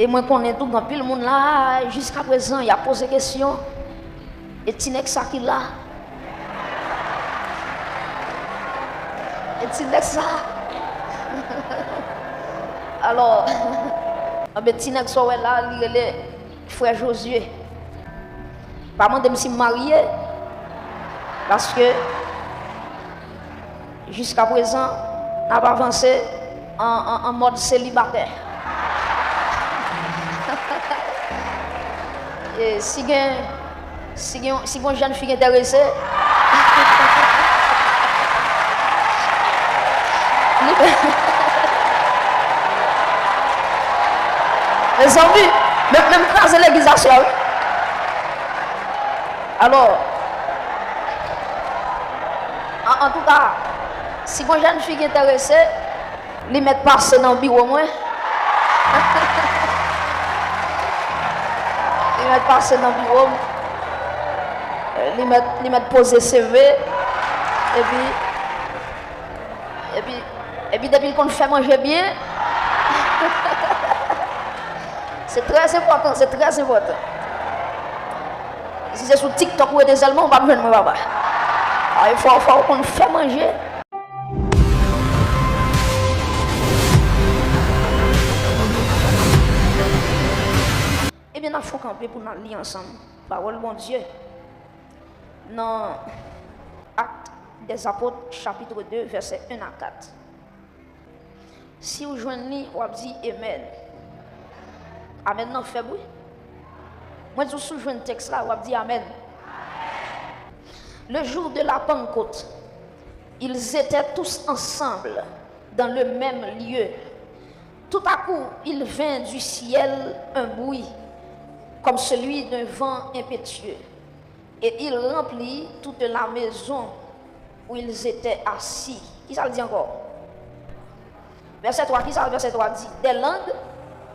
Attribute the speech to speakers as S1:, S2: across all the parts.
S1: Et moi, je connais tout grand pile monde là, jusqu'à présent, il a posé des questions. Et Tinex ça qui là. Et Tinex ça. Alors, Tinex ça là, il est frère Josué. Pas moi de me marier. Parce que jusqu'à présent, on a avancé en mode célibataire. Et si une jeune fille intéressée, les zombies, même craser l'église à soi. Alors, en tout cas, si une jeune fille intéressée, les mettre passer dans le bureau moins. Ils mettent passer dans le bureau, ils mettent poser CV, et puis depuis qu'on fait manger bien, c'est très important, c'est très important. Si c'est sur TikTok ou des Allemands, on va venir, papa. Il faut qu'on fait manger. Eh bien, il faut camper pour nous lire ensemble. Parole bon Dieu. Dans Actes des Apôtres, chapitre 2, versets 1 à 4. Si vous joignez, vous dites Amen. Amen, non, fait bruit. Moi, je suis joint le texte là, vous dites Amen. Le jour de la Pentecôte, ils étaient tous ensemble dans le même lieu. Tout à coup, il vint du ciel un bruit comme celui d'un vent impétueux, et il remplit toute la maison où ils étaient assis. Qui ça le dit encore? Verset 3, qui ça le verset 3 dit? Des langues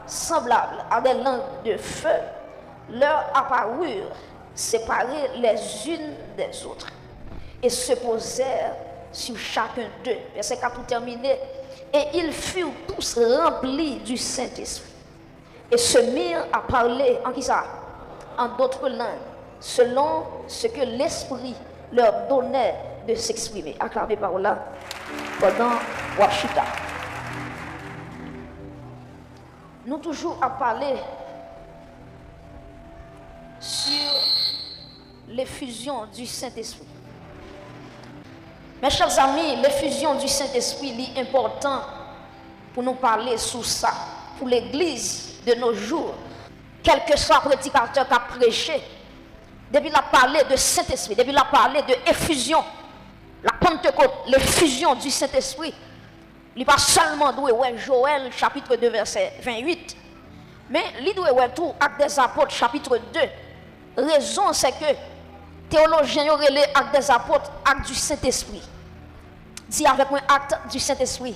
S1: semblables à des langues de feu leur apparurent, séparées les unes des autres, et se posèrent sur chacun d'eux. Verset 4 pour terminer. Et ils furent tous remplis du Saint-Esprit et se mirent à parler en qui ça? En d'autres langues, selon ce que l'Esprit leur donnait de s'exprimer. Acclamez par là pendant Washita. Nous toujours à parler sur l'effusion du Saint-Esprit. Mes chers amis, l'effusion du Saint-Esprit est important pour nous parler sur ça, pour l'Église de nos jours, quel que soit le prédicateur qui a prêché, depuis qu'il a parlé de Saint-Esprit, depuis qu'il a parlé de effusion, la Pentecôte, l'effusion du Saint-Esprit, il n'est pas seulement doué, ouais, Joël chapitre 2 verset 28, mais il doit ouais tout Actes des Apôtres chapitre 2. Raison c'est que théologiens ont relé Actes des Apôtres, acte du Saint-Esprit. Dis avec moi acte du Saint-Esprit.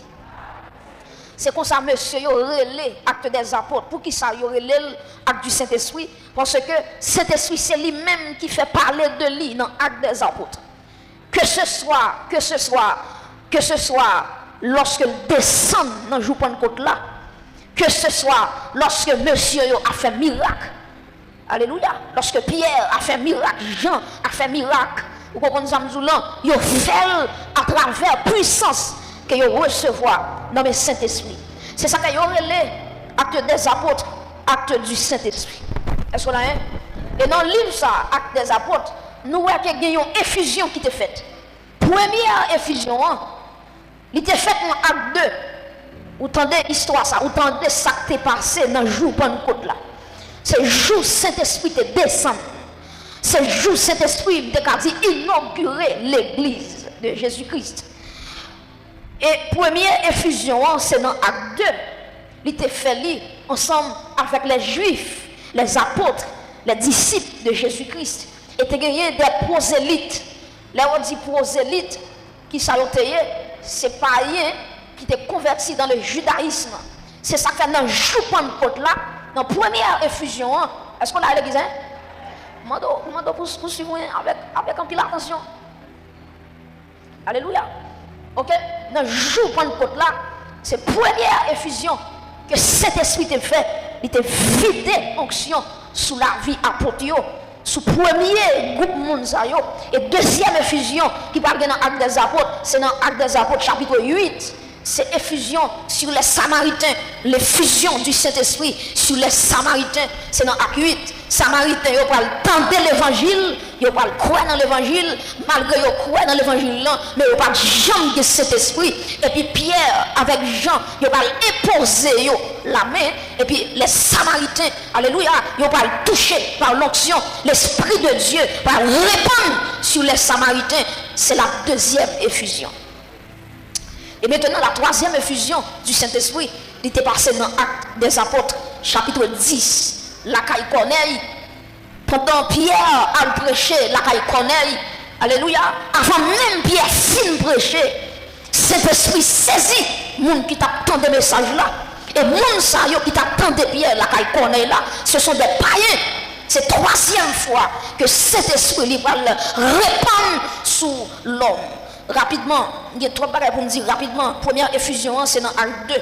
S1: C'est comme ça, monsieur, il relé acte des apôtres. Pour qui ça, il relé l'acte du Saint-Esprit? Parce que Saint-Esprit, c'est lui-même qui fait parler de lui dans l'acte des apôtres. Que ce soit lorsque il descend dans le jour Pentecôte là, que ce soit lorsque monsieur a fait miracle. Alléluia. Lorsque Pierre a fait miracle, Jean a fait miracle. Vous comprenez ça, il a fait à travers puissance que vous recevoir dans le Saint-Esprit. C'est ça qu'il y a relé acte des apôtres, acte du Saint-Esprit. Est-ce qu'on a un? Et dans le livre ça, acte des apôtres, nous voyons qu'il y a une effusion qui était faite. Première effusion, il était faite en acte 2. Vous entendez l'histoire ça, vous entendez ça qui est passé dans le jour Pentecôte là. C'est le jour Saint-Esprit te descend. C'est le jour Saint-Esprit qui a inauguré l'église de Jésus-Christ. Et première effusion, c'est dans Acte 2. Il était fait ensemble avec les Juifs, les apôtres, les disciples de Jésus-Christ. Et il y a des prosélytes. Là, on dit prosélytes, qui c'est païens qui étaient convertis dans le judaïsme. C'est ça fait dans le jour Pentecôte là, dans la première effusion. Est-ce qu'on a l'église? Mando pour suivre avec un peu d'attention. Alléluia. Ok? Dans le jour Pentecôte là, c'est la première effusion que cet esprit est fait il était vidé onction sous la vie apôtre, sous premier groupe monde et deuxième effusion qui parle dans l'acte des apôtres, c'est dans l'acte des apôtres chapitre 8. C'est effusion sur les Samaritains, l'effusion du Saint-Esprit sur les Samaritains, c'est dans acte 8. Samaritains, ils parlent tenter l'évangile, ils parlent croire dans l'évangile, malgré ils croient dans l'évangile, mais ils parlent jamais de cet esprit. Et puis Pierre avec Jean, ils parlent imposer la main, et puis les Samaritains, alléluia, ils parlent toucher par l'onction, l'esprit de Dieu va répandre sur les Samaritains. C'est la deuxième effusion. Et maintenant, la troisième effusion du Saint-Esprit, il était passé dans l'acte des apôtres, chapitre 10. La caille Corneille, pendant Pierre a prêché la caille Corneille, alléluia, avant même Pierre fin prêcher, Saint-Esprit saisit monde qui t'attend des messages là, et monde ça qui t'attend de Pierre la caille Corneille là, ce sont des païens. C'est la troisième fois que Saint-Esprit va répandre sur l'homme. Rapidement, il y a trois bagages pour me dire rapidement. Première effusion, c'est dans Acte 2,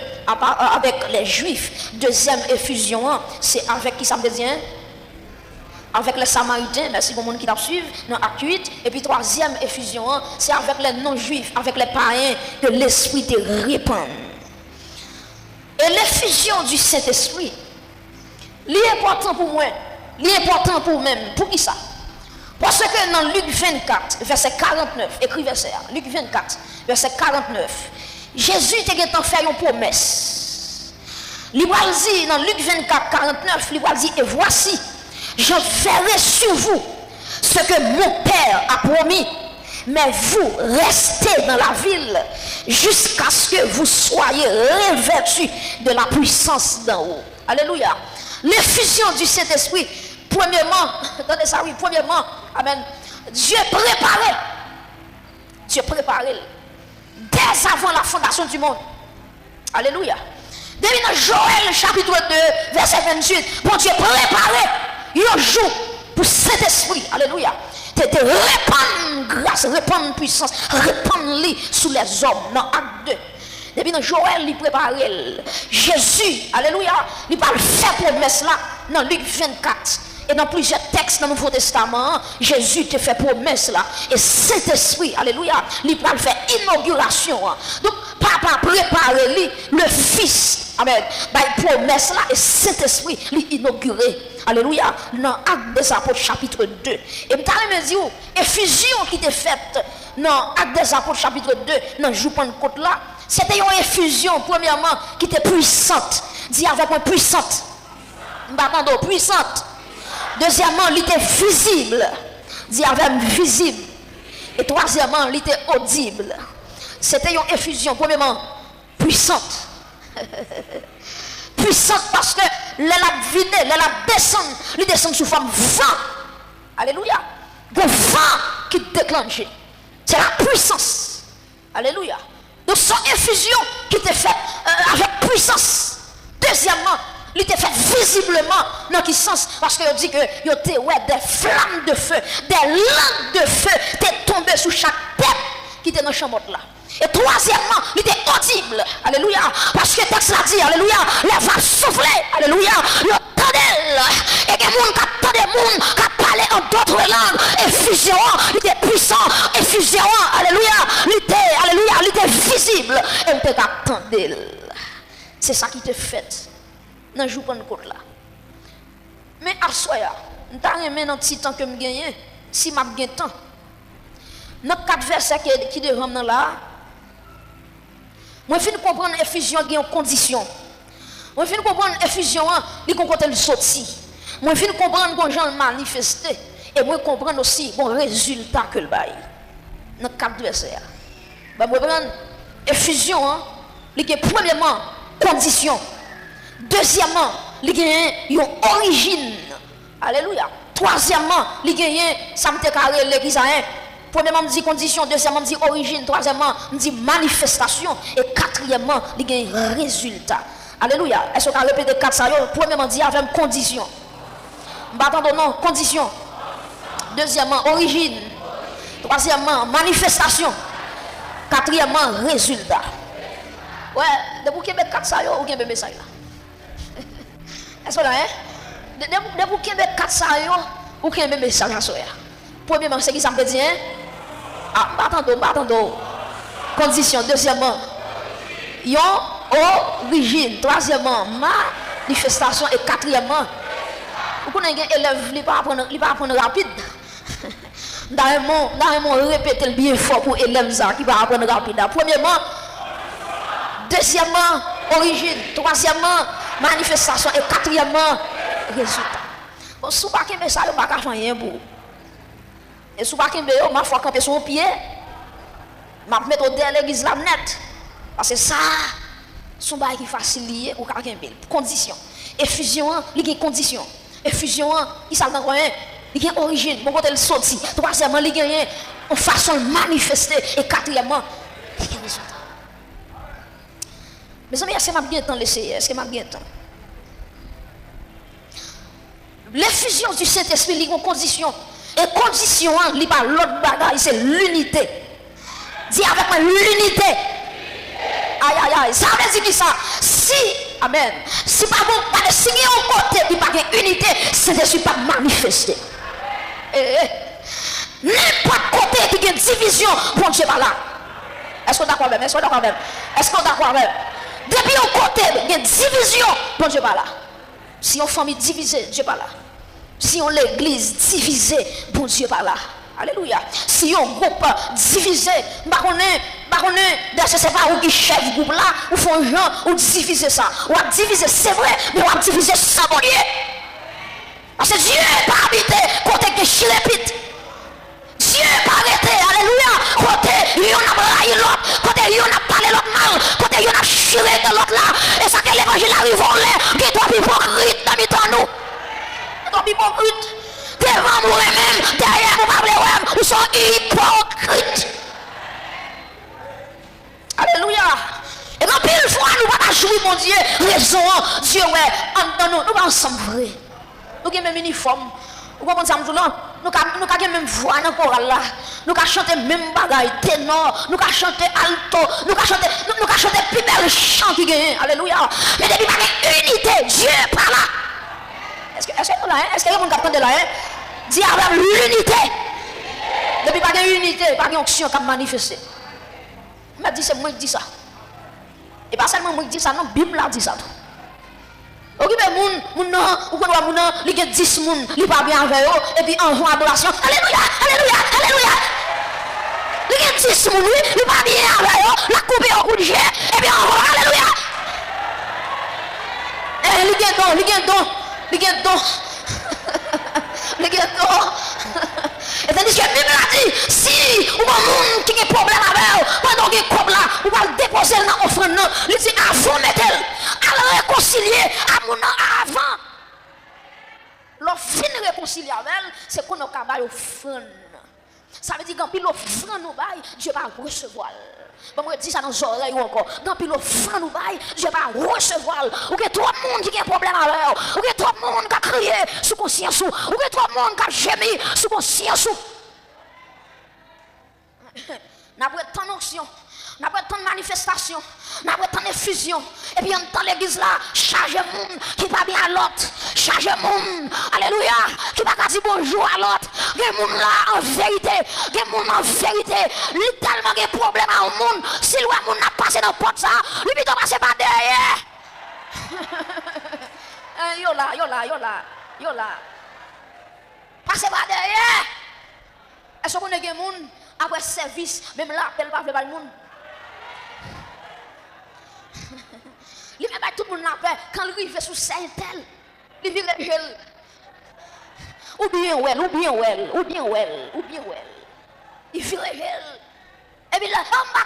S1: avec les Juifs. Deuxième effusion, c'est avec qui ça veut dire? Avec les Samaritains, merci pour le monde qui t'a suivi, dans Acte 8. Et puis troisième effusion, c'est avec les non-juifs, avec les païens, que l'Esprit te répand. Et l'effusion du Saint-Esprit, l'important pour moi, l'important pour même, pour qui ça? Parce que dans Luc 24, verset 49, écrit verset, Luc 24, verset 49, Jésus était fait une promesse. Il va dire dans Luc 24, 49, il va dire, et voici, je ferai sur vous ce que mon Père a promis, mais vous restez dans la ville jusqu'à ce que vous soyez revêtus de la puissance d'en haut. Alléluia. L'effusion du Saint-Esprit, premièrement, attendez ça, oui, premièrement, amen. Dieu préparait dès avant la fondation du monde. Alléluia. Depuis dans Joël chapitre 2, verset 28, bon Dieu préparait un jour pour cet esprit. Alléluia. De répandre grâce, répandre puissance, répandre sous les hommes dans Acte 2. Depuis dans Joël, il préparait Jésus. Alléluia. Il parle faire promesse là dans Luc 24. Et dans plusieurs textes dans le Nouveau Testament, Jésus te fait promesse là. Et cet esprit, alléluia, il va faire inauguration. Donc, papa prépare le Fils, amen, by promesse là. Et cet esprit, l'inauguré. Alléluia, dans Acte des Apôtres, chapitre 2. Et je me dis, effusion qui était faite dans Acte des Apôtres, chapitre 2, dans le jour Pentecôte là, c'était une effusion, premièrement, qui était puissante. Dis avec moi, puissante. Puissante. Deuxièmement, il était visible. Dis avec visible. Et troisièmement, il était audible. C'était une effusion, premièrement, puissante. Puissante parce que elle a vidé, elle a descendu sous forme vent. Alléluia. Le vent qui déclenche. C'est la puissance. Alléluia. Donc, son effusion qui était faite avec puissance. Deuxièmement, il était fait visiblement dans quel sens? Parce qu'il dit que il y a des flammes de feu, des lampes de feu étaient tombées sur chaque tête qui était dans le champ là. Et troisièmement, il était audible. Alléluia. Parce que le texte l'a dit, alléluia, les vagues soufflaient, alléluia, il et que les gens qui attendent des gens qui parlaient en d'autres langues, effusion, il était puissant, effusion, alléluia, il était visible, et on peut attendre. C'est ça qui te fait. Dans le jour Pentecôte là. Mais à soya, je n'ai pas petit temps que je gagne, si je gagne temps. Dans 4 versets qui devant là, je finis comprendre l'effusion qui a une condition. Je finis comprendre l'effusion qui a un sorti. Je finis comprendre qu'on gens manifesté. Et je comprendre aussi le résultat que le bail. Dans 4 versets. Je comprends l'effusion qui est premièrement condition. Deuxièmement, il y a une origine. Alléluia. Troisièmement, il y a ça me carré premièrement, on dit condition. Deuxièmement, on dit origine. Troisièmement, on dit manifestation. Et quatrièmement, il y a un résultat. Alléluia. Est-ce qu'on a répété 4 ça? Premièrement, dit avec condition. Non, condition. Deuxièmement, origine. Troisièmement, manifestation. Quatrièmement, résultat. Ouais, de vous Québec 4 ça, ou bien message là. Est-ce que là, hein? De vous qui avez 4 ça, ou qui avez message à soi. Premièrement, c'est qui ça me dit, hein? Ah, m'attendons. Condition. Deuxièmement, yon origine. Troisièmement, manifestation. Et quatrièmement, vous connaissez un élève, il va apprendre rapide. Dans un monde, répétez le bien fort pour élève qui va apprendre rapide. Premièrement, deuxièmement, origine. Troisièmement, manifestation. Et quatrièmement, résultat. Bon, si vous ne pouvez pas ça, vous ne pouvez pas faire rien pour. Et si vous ne pouvez pas, ma foi camper son pied, je vais mettre au derrière l'église la net. Parce que ça, son bail qui facilite ou quelqu'un condition. Effusion, il y a une condition. Effusion, il s'en a il y a une origine. Bon côté le sorti. Troisièmement, il y a une façon de manifester. Et quatrièmement, il y a un résultat. Mes amis, est-ce que je bien temps laisser? Est-ce que je bien temps? L'effusion du Saint-Esprit, il y a une condition. Et condition, il n'y a pas l'autre bagaille, c'est l'unité. Dis avec moi, l'unité. Aïe. Ça veut dire ça. Si, amen. Si pas bon, pas de signer au côté, il n'y a pas d'unité, Saint-Esprit pas manifesté. N'importe côté qui a une division, bon Dieu pas là. Est-ce qu'on est d'accord même? Est-ce qu'on est d'accord même? Depuis au côté, il y a une division, bon Dieu pas là. Si on famille divisée, Dieu pas là. Si on l'église divisée, bon Dieu pas là. Alléluia. Si on groupe divisé, c'est pas où qui chef groupe là, ou font gens, ou diviser ça. Ou diviser, c'est vrai, mais on diviser sans bon Dieu. Parce que Dieu n'est pas habité côté que chilépite. Dieu n'est pas arrêté, alléluia. Côté, il y en a braillé l'autre, côté, il y en a parlé l'autre mal, côté, il y en a chiré de l'autre là. Et ça que l'évangile arrive en l'air, qui doit être hypocrite dans nous. Qui doit être hypocrite. Devant nous-mêmes, derrière nous, nous sommes hypocrites. Alléluia. Et quand pile fois, nous ne pouvons pas jouer, mon Dieu, raison, Dieu, ouais, en nous, nous pas ensemble vrai. Nous avons même uniforme. Vous comprenez ça, nous avons même voix dans le choral là. Nous avons chanté même bagaille, ténor, nous avons chanté alto, nous avons chanté plus bel chant qui gagne. Alléluia. Mais depuis qu'il y a unité, Dieu est pas là. Est-ce que vous là, est-ce que vous avez là, dis avec l'unité. Depuis qu'il y a unité, pas de onction qui manifester. Je dis c'est moi qui dis ça. Et pas seulement moi qui dis ça, non, la Bible a dit ça. Ok, mais moun non, ou quand moun non, il y a 10 moun, il pas bien avec eux, et puis envoie adoration. Alléluia. Il y a 10 moun, il pas bien avec eux, la coupe au coup de jet, et puis envoie, alléluia. Il y a don. Et tandis que la Bible a dit, si ou un monde qui a un problème avec eux, pendant qu'il y a un problème là, on va le déposer dans l'offrande, il dit avant mettez-le, à le réconcilier à mon avant. L'offrande réconcilier avec elle, c'est qu'on a un offrande. Ça veut dire que quand l'offrande nous baille, Dieu va recevoir. Bon, moi, je dis ça dans les oreilles encore. Quand l'offrande nous baille, Dieu va recevoir. Ou que tout le monde qui a un problème avec elle, ou que tout le monde qui a crié sous conscience, ou que tout le monde qui a gémi sous conscience. N'a pas tant d'onction, n'a pas tant de manifestation, n'a pas tant d'effusion. Et puis dans l'église là, charge monde qui pas bien à l'autre, charge monde, alléluia, qui pas dire bonjour à l'autre. Il monde là en vérité, il monde en vérité, lui tellement de problème à un monde, si le monde n'a passé dans la porte ça, lui plutôt passer par derrière. Yo là. Passez par derrière. Est-ce qu'on est des monde après service, même là, appelle pas le monde. Il met tout le monde la paix quand il arrive sous Saint-Tel. Il vire le gel. Ou bien well. Il vire le gel. Et puis là, on bat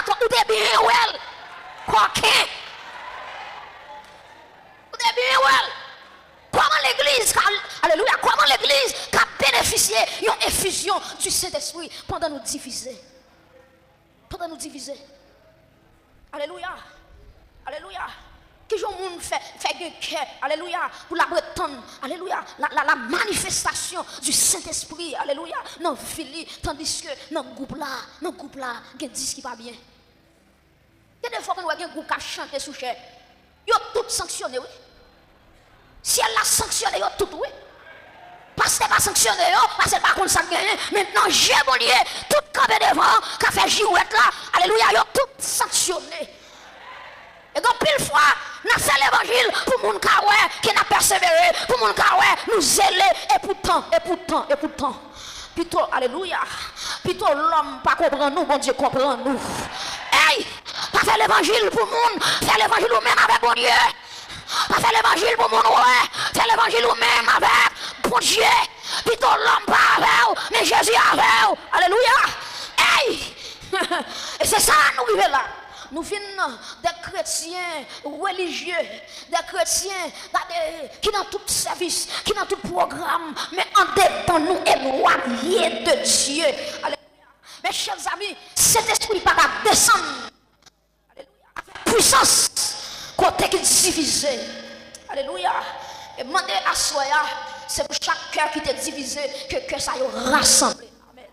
S1: tout est bien well. Coquin. Tout est bien well. Comment l'église, alléluia, comment l'église a bénéficié d'une effusion du Saint-Esprit pendant nous diviser. Alléluia. Que je monde fait cœur, alléluia, pour la Bretagne, alléluia, la manifestation du Saint-Esprit, alléluia, non fili, tandis que dans le groupe là, il y a des qui pas bien. Il y a des fois qu'on voit un groupe qui chante sous chair, ils ont tout sanctionné, oui. sanctionné tout, oui. Parce que pas sanctionné, parce que pas contre ça gagné. Maintenant, j'ai bon lieu, tout campé devant, qui a fait girouette là, alléluia, ils ont tout sanctionné. Et donc, pile fois, nous avons fait l'évangile pour mon kawe qui n'a persévéré, pour mon kawe nous zéler, et pourtant. Plutôt, alléluia, plutôt l'homme pas comprend nous, bon Dieu comprend nous. Hey, pas faire l'évangile pour moun, faire l'évangile ou même avec bon Dieu. Pas faire l'évangile pour mon ouais, faire l'évangile ou même avec bon Dieu. Plutôt l'homme pas avec, mais Jésus avec. Alléluia. Hey, et c'est ça nous vivons là. Nous venons des chrétiens religieux, des chrétiens qui dans tout service, qui dans tout programme, mais en dépend nous éloignés de Dieu. Alléluia. Mes chers amis, cet esprit pas descendre. Alléluia. Puissance, côté qui divisé. Alléluia. Et demander à Soya, c'est pour chaque cœur qui est divisé que ça y rassemble. Amen.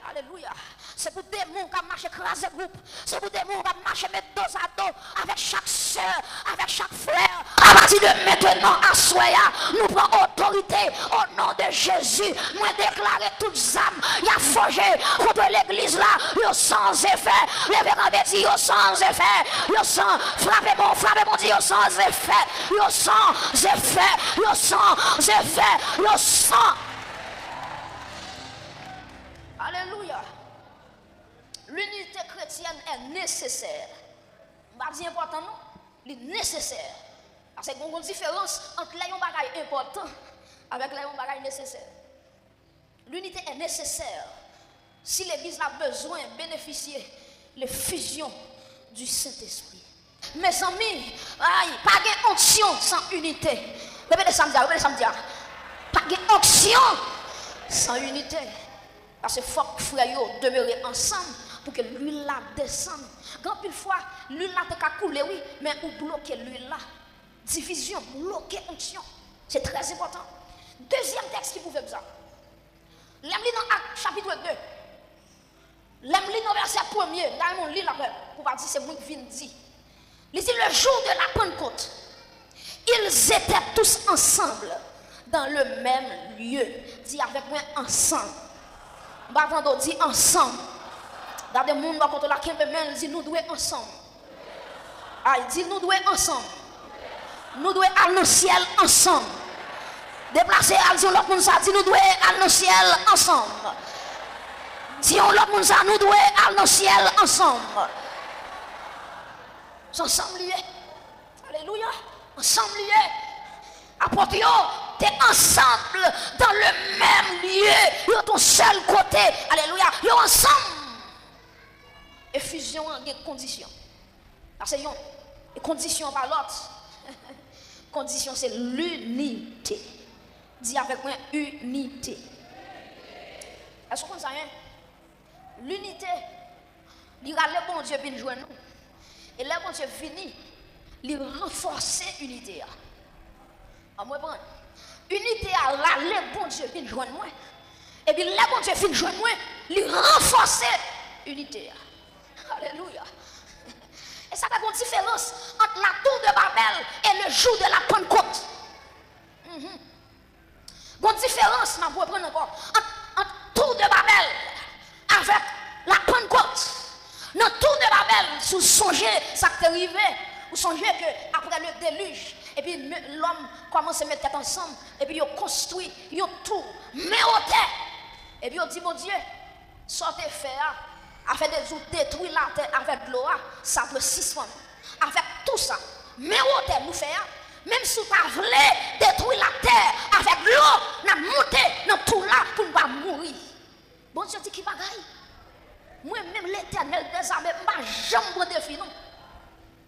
S1: Alléluia. C'est pour des gens qui marchent écraser groupe. C'est pour des gens qui marchent mettre dos à dos avec chaque soeur, avec chaque frère. À partir de maintenant, à Soya, nous prenons autorité au nom de Jésus. Moi déclarer toutes âmes, il y a forgé contre l'église là, il sans effet. Les verres dit sans effet. Il sans frappez mon Dieu sans effet. Il sans effet. Il sans effet. Il sans. Alléluia. L'unité chrétienne est nécessaire. Je dis important, non? Elle est nécessaire. Parce qu'il y a une différence entre les bagages importants avec les bagages nécessaires. L'unité est nécessaire si l'église a besoin de bénéficier de la fusion du Saint-Esprit. Mes amis, pas de onction sans unité. Répétez ça, pas de onction sans unité. Parce qu'il faut que les frères demeurent ensemble pour que l'huile là descende. Quand une fois, l'huile là peut couler, oui, mais ou bloquer l'huile là. Division, bloquer onction. C'est très important. Deuxième texte qui pouvait faire ça. L'aime dans Actes chapitre 2. L'aime dans verset 1er. Là, on lit là pour pas dire c'est moi qui viens de dire. Il dit le jour de la Pentecôte, ils étaient tous ensemble dans le même lieu. Dis avec moi ensemble. Avant de dire ensemble. Dans des mondes contre la il dit nous devons ensemble. Ah, il dit nous devons ensemble. Nous devons aller au ciel ensemble. Déplacer à l'autre monde ça dit nous devons aller au ciel ensemble. Disons l'autre monde ça nous devons aller au ciel ensemble. Ensemble liés. Alléluia. Ensemble liés. Apôtre, tu es ensemble dans le même lieu. Yo ton seul côté. Alléluia. Yo ensemble. Et fusion a des conditions. Parce que les conditions par l'autre. Condition c'est l'unité. Dis avec moi unité. Est-ce qu'on sait rien? L'unité, il a le bon Dieu vient joindre nous. Et le bon Dieu fini, il renforcer l'unité. À moi prendre. Unité à là, le bon Dieu vient joindre moi. Et puis le bon Dieu vient joindre moi, il renforcer l'unité. Alléluia. Et ça fait une différence entre la tour de Babel et le jour de la Pentecôte. Une différence, je vais prendre encore, entre tour de Babel avec la Pentecôte. Dans la tour de Babel, si vous songez, ça qui est arrivé, vous songez qu'après le déluge, et puis l'homme commence à mettre tête ensemble, et puis il construit, il tour, mais au terre. Et puis il dit, mon Dieu, sortez faire. Avec des outils détruits la terre avec l'eau, ça peut 6 fois. Avec tout ça, mais au terre nous faisons, même si tu as voulu détruire la terre avec l'eau, nous avons monté dans tout là pour ne pas mourir. Bon Dieu dit qui bagaille. Moi-même l'éternel des armées, je ne vais jamais défier non.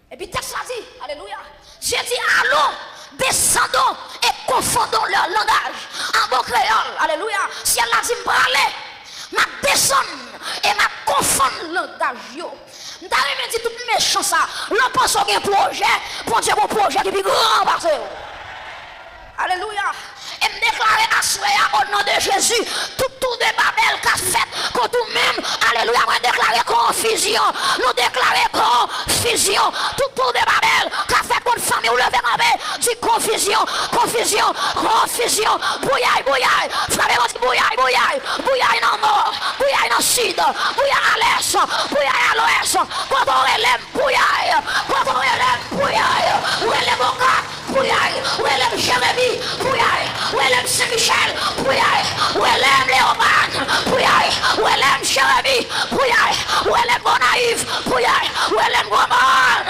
S1: Et puis texte a dit, alléluia. Dieu dit, allons, descendons et confondons leur langage en bon créole. Alléluia. Si elle a dit, je vais descendre et je confondre le langage. Je me dit tout méchant ça. L'on pense qu'il y a un projet, pour Dieu, un projet qui est plus grand parce que. Alléluia. Et me déclarer à soi au nom de Jésus, tout tour de Babel qu'a fait contre nous-mêmes. Alléluia. Nous déclarer confusion. Nous déclarer confusion. Tout tour de Babel qu'a fait contre bonne famille ou lever en paix. Dis confusion, confusion, confusion. Bouillaille, bouillaille. Frère, dit bouillaille, bouillaille. Bouillaille dans le nord, bouillaille dans le sud, bouillaille à l'est, bouillaille à l'ouest. Quand on relève, bouillaille. Quand on relève, bouillaille. Où est le Boca? Bouillaille. Où est le Jérémie? Bouillaille. Où est le Saint-Michel? Bouillaille. Où est le Léoman? Bouillaille. Où est le Jérémie? Bouillaille. Où est le Bonaïve? Bouillaille. Où est le Goman?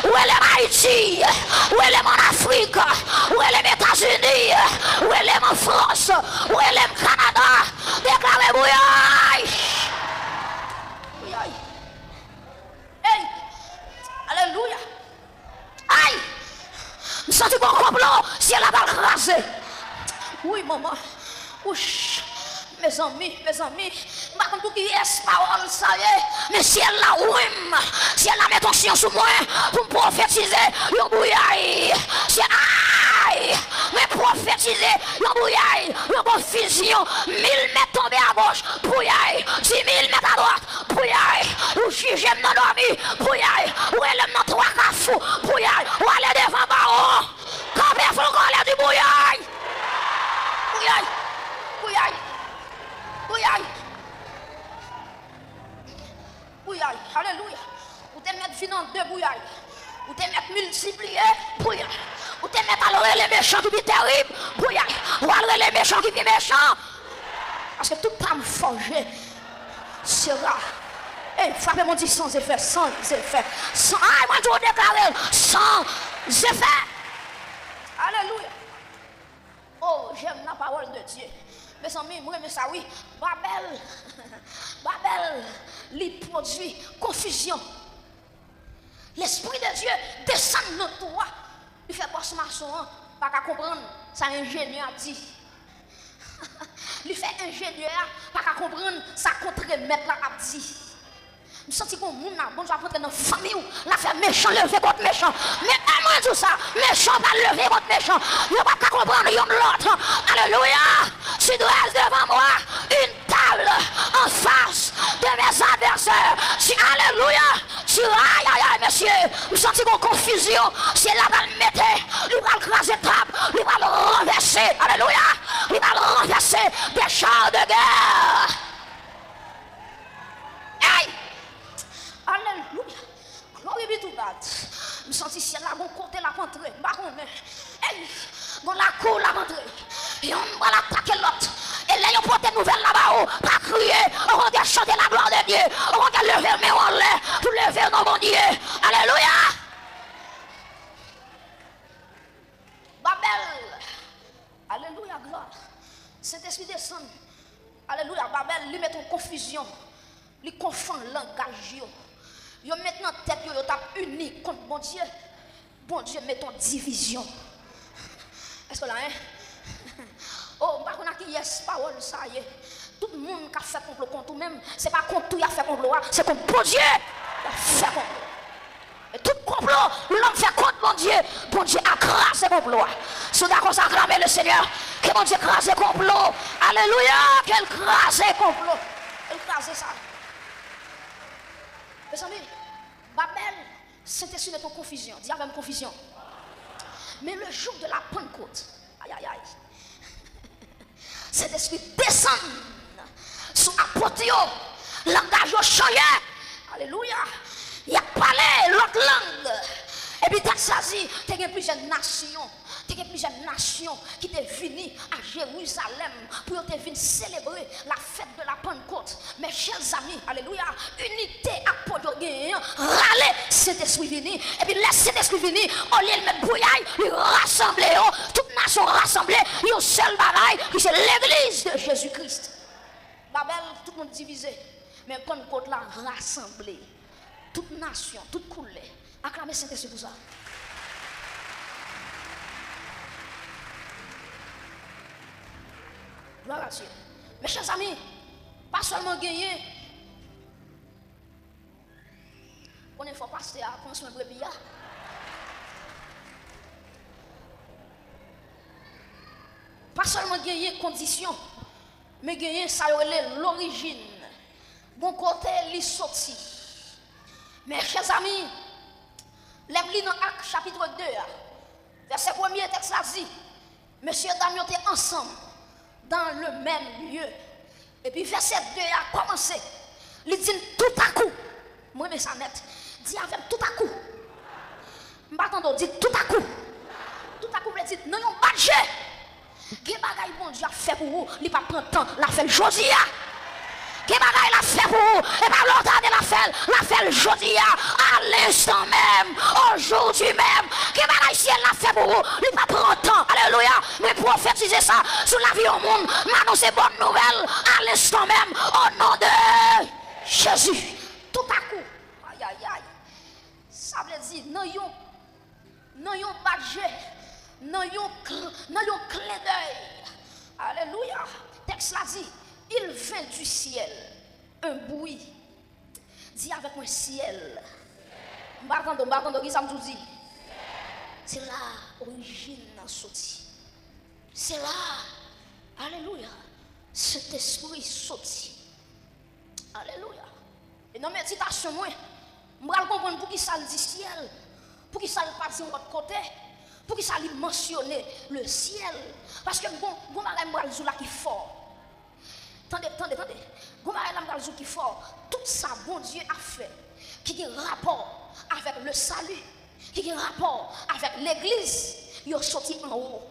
S1: Où est le Haïti? Où est le en Afrique? Où est les États-Unis? Où est les en France? Où est les Canada? Déclarez bouillaille. Bouillaille. Hey! Alléluia. Aïe! Je sens qu'on complot si elle a pas crasé. Oui, maman. Ouch. Mes amis, je ne sais pas qui est parole, ça y est. Mais si elle la ouim, si elle la met en chien sur moi, pour me prophétiser, yon bouillaille. Si aïe, mais prophétiser, yon bouillaille, yon confusion, 1000 mètres tombés à gauche, bouillaille, 10 000 mètres à droite, bouillaille, ou si j'aime dans dormi, bouillaille, ou elle aime dans trois cafous, bouillaille, ou elle est devant baron, quand il faut qu'on l'air du bouillaille. Bouillaille, bouillaille. Bouillaille. Bouillaille. Alléluia. Ou te mettre finance de bouillaille. Ou te mettre multiplier. Bouillaille. Ou te mettre alors les méchants qui sont terribles. Bouillaille. Ou alors les méchants qui sont méchants. Parce que tout âme forgée sera. Et frappez mon dit sans effet, sans effet. Sans, ah, moi je vous déclare sans effet. Alléluia. Oh, j'aime la parole de Dieu. Mes amis, moi, mais ça oui, Babel, Babel, lui produit confusion. L'Esprit de Dieu descend dans toi. Il fait pas ce maçon, pas qu'à comprendre, ça ingénieur dit. Il fait ingénieur, pas qu'à comprendre, ça contre-mettre la dit. Je sens que mon monde là, bon, je vais rentrer dans la famille où la fait méchant lever contre méchant. Mais moi tout ça, méchant va lever contre méchant. Je ne vais pas comprendre l'autre. Alléluia. Tu dois devant moi une table en face de mes adversaires. Alléluia. Tu aïe, monsieur. Je sens que mon confusion, c'est là va le mettre, il va le craser table, il va le renverser. Alléluia. Il va le renverser des chars de guerre. Aïe. Alléluia. Glory be to God. Je sens si elle a bon côté la rentrée. Hey, dans la cour la rentrée. Et on va l'attaquer l'autre. Et là, on porte une nouvelle là-bas. Pas crier. On va chanter la gloire de Dieu. On va lever le main en l'air. Pour lever le nom de Dieu. Alléluia. Babel. Alléluia, gloire. Saint-Esprit descend. Alléluia. Babel, lui met en confusion. Lui confond le langage. Yo maintenant tête yo tape unique contre bon Dieu. Bon Dieu met en division. Est-ce que là hein? Oh, par contre qui yes parole ça y est. Tout le monde qui a fait complot contre même, c'est pas contre tout il a fait complot, c'est contre bon Dieu. Il a fait complot. Et tout complot, l'homme fait contre bon Dieu a crasé complot. Si vous d'accord ça acclamer le Seigneur, que bon Dieu crase complot. Alléluia, qu'elle crase complot. Elle crase ça. Mes amis, Babel, c'était sur notre confusion. Dis avec confusion. Mais le jour de la Pentecôte, aïe aïe aïe, cet esprit descend sur l'apôtre, langage au changé. Alléluia. Il a parlé l'autre langue. Et puis, tu as saisi, tu as plusieurs nations. Il y a plusieurs nations qui sont venues à Jérusalem pour venir célébrer la fête de la Pentecôte. Mes chers amis, alléluia, unité à Podogé, râler cet esprit venu. Et puis laisse cet esprit venir, au lieu de mettre bouillaille, il rassemble, toute nation rassemblée, il y a un seul bagaille, qui c'est l'église de Jésus-Christ. Babel, tout le monde divisé, mais Pentecôte là, rassemblé. Toute nation, toute couleur. Acclamez Saint-Esprit pour ça. Gloire à Dieu. Mes chers amis, pas seulement gagner. On ne faut pas passer à consommer le brebis. Pas seulement gagner condition, mais gagner ça l'origine. Bon côté, il sorti. Mes chers amis, L'Église dans Actes chapitre 2, verset 1er, texte là dit, Monsieur Damien était ensemble dans le même lieu. Et puis verset 2 a commencé. Il dit tout à coup, moi mais ça net, dit avec tout à coup. M'attendons, dit tout à coup. Tout à coup, il dit non, non, badge. Quel bagay bon Dieu a fait pour vous, il pas prendre temps, la fait aujourd'hui. Quel bagay l'a fait pour vous, et pas longtemps de la fait aujourd'hui, à l'instant même, aujourd'hui même. Quel bagay si elle l'a fait pour vous, il pas prendre temps, alléluia. Mais prophétiser ça sur la vie au monde, m'annoncer bonne nouvelle, à l'instant même, au nom de Jésus. Tout à coup, aïe aïe aïe, ça veut dire, non yon badge, non yon clé d'œil. Alléluia. Texte là dit, il vint du ciel un bruit. Dis avec moi ciel. M'attendons, qui ça me dit? C'est là origine n'a sorti. C'est là. Alléluia. Cet esprit sorti. Alléluia. Et non méditation moi, m'al comprendre pour qui ça dit ciel. Pour qui ça pas de l'autre côté. Pour qui ça mentionner le ciel. Parce que bon bagay là qui fort. Attendez. Bon bagay là qui fort. Tout ça bon Dieu a fait qui a rapport avec le salut, qui a rapport avec l'église, il est sorti en haut.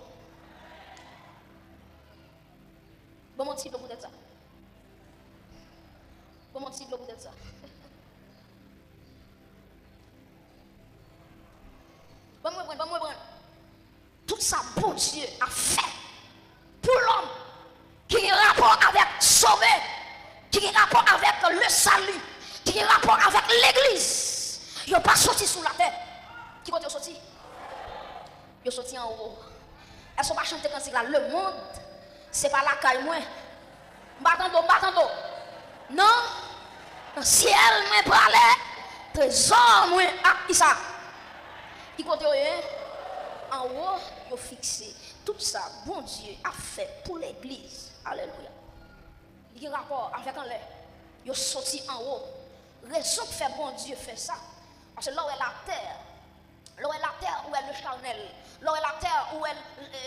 S1: Bon mon type peut-être ça. Bon mon type peut-être ça. Bon moi. Tout ça, bon Dieu a fait pour l'homme qui a rapport avec sauver, qui a rapport avec le salut, qui a rapport avec l'église. Il n'est pas sorti sous la terre. Qui côté sorti? Il est sorti en haut. Est-ce qu'on va chanter quand c'est là? Le monde, c'est pas la caille moi. M'attendons. Non? Le ciel me parlait. Trésor moi. Ah, qui ça? Qui côté en haut, il a fixé. Tout ça, bon Dieu a fait pour l'église. Alléluia. Il y a rapport avec un l'air. Il est sorti en haut. Raison pour faire bon Dieu fait ça. Parce que là où est la terre, où est le charnel, là où est la terre, où est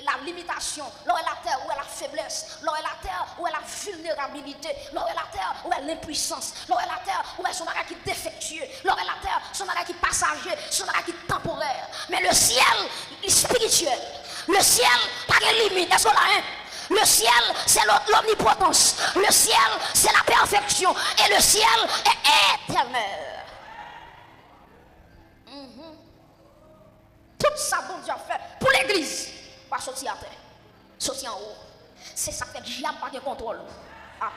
S1: la limitation, là où est la terre, où est la faiblesse, là où est la terre, où est la vulnérabilité, là où est la terre, où est l'impuissance, là où est la terre, où est son bagage qui est défectueux, là où est la terre, son bagage qui est passager, son bagage qui est temporaire. Mais le ciel est spirituel. Le ciel, pas de limite. Est-ce qu'on a un? Le ciel, c'est l'omnipotence. Le ciel, c'est la perfection. Et le ciel est éternel. Tout ça, bon Dieu a fait pour l'église. Pas sortir à terre, sortir en haut. C'est ça que le diable n'a pas de contrôle. Ah.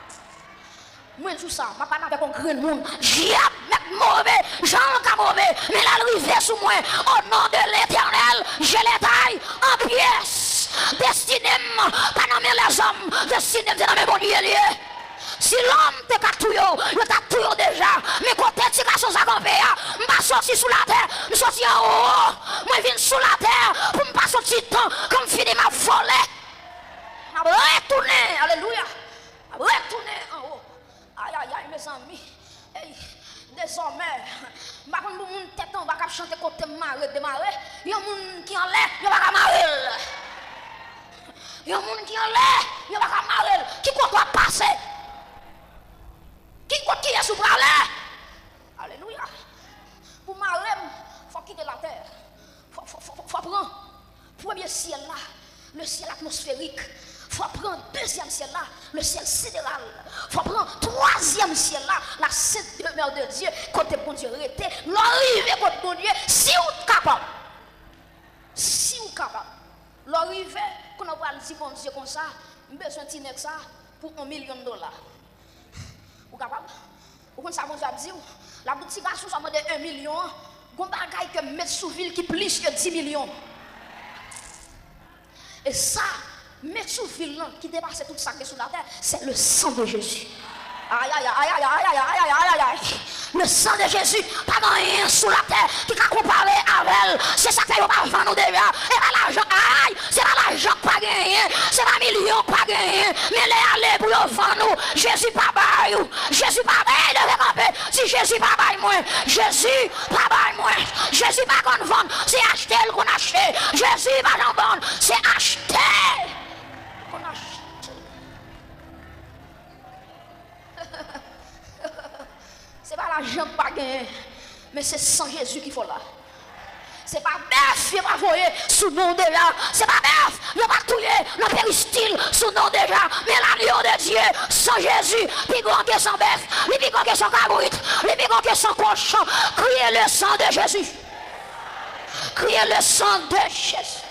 S1: Moi, je dis ça, je ne parle pas avec un grand monde. Diable, mec mauvais, Jean le mauvais, mais l'arrivée sous moi, au nom de l'éternel, je les taille en pièces. Destiné-moi, pas nommer les hommes, destiné-moi dans mes bons lieux. Si l'homme te catouille, il t'a tout déjà. Mais quand tu es sur sa campagne, je ne vais pas sortir sous la terre, je suis sorti en haut. Moi, je viens sous la terre pour ne pas sortir temps, comme fini ma volée. Je vais retourner, alléluia. Je vais retourner en haut. Aïe, mes amis. Hey, désormais, je ne vais pas tête en bas chanter côté démarrer. Il y a des gens qui en l'air, il n'y a pas marrer. Il y a des gens qui en l'air, il n'y a pas marrer. Qui doit passer? Qui est sous bras là? Alléluia. Pour marrer, il faut quitter la terre. Il faut prendre le premier ciel là, le ciel atmosphérique. Il faut prendre le deuxième ciel là, le ciel sidéral. Il faut prendre le troisième ciel là, la sainte demeure de Dieu. Côté bon Dieu arrêté, l'arrivée côté bon Dieu, si vous êtes capable. Si vous êtes capable. L'arrivée, quand on va dire bon Dieu comme ça, je besoin de tenir ça pour $1 million. Vous capable? Vous comprenez ça, bon Dieu a dit? La boutique a sous ça de 1 million. Vous avez que mettre sous ville qui plus que 10 millions. Et ça, mettre sous ville qui dépasse tout ça qui est sous la terre, c'est le sang de Jésus. Aïe. Le sang de Jésus, pas rien sous la terre qui a comparé avec elle. C'est ça que vous pas vendre nous déjà. Et pas l'argent, aïe, c'est pas l'argent pas gagné, c'est pas million pas gagné. Mais les aller pour vendre nous, Jésus pas bail, Jésus pas bail de camper. Si Jésus pas bail moi. Jésus pas bail moi. Jésus pas qu'on vend, c'est acheter qu'on achète. Jésus pas en vendre, c'est acheter qu'on achète. C'est pas l'argent pas gagné, mais c'est sans Jésus qu'il faut là. C'est pas bœuf, il va voyer sous nom déjà. C'est pas bœuf, il va touiller le péristyle sous nom déjà. Mais l'agneau de Dieu, sans Jésus, plus grand que sans bœuf, plus grand que sans cabrit, plus grand que sans cochon. Criez le sang de Jésus. Criez le sang de Jésus.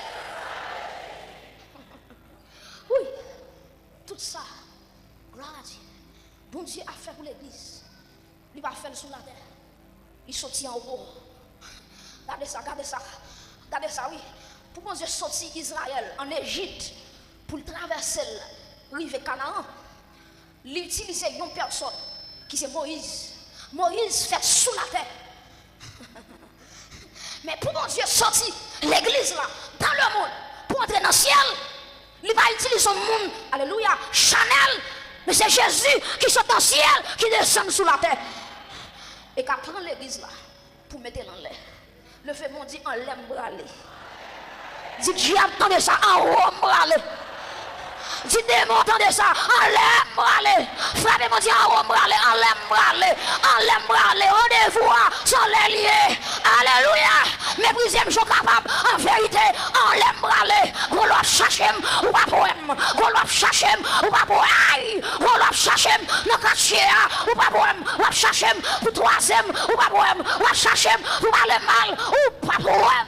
S1: Oui, tout ça, gloire à Dieu. Bon Dieu a fait pour l'église. Il va faire sous la terre. Il sortit en haut. Regardez ça, regardez ça. Regardez ça, oui. Pour mon Dieu sortir Israël en Égypte pour traverser le rive Canaan, il utilisait une personne qui c'est Moïse. Moïse fait sous la terre. Mais pour mon Dieu sortir l'église là, dans le monde, pour entrer dans le ciel, il va utiliser son monde, alléluia, Chanel. Mais c'est Jésus qui sort dans le ciel, qui descend sous la terre. Et qui prend l'église là pour mettre dans l'air. Le fait mon dit en l'aime brûler. Dit Dieu attendez ça en haut brûler. Dit démon attendez ça en l'aime brûler. Frère mon dit en haut brûler, en l'aime brûler, en l'aime brûler. Rendez-vous sans les liés. Alléluia. Méprisez je capable en vérité en l'aime brûler. On doit chercher ou pas poème. On doit chercher ou pas poème. On doit chercher dans quartier ou pas poème. On doit chercher pour troisième ou pas poème. On doit chercher pour parler mal ou pas poème.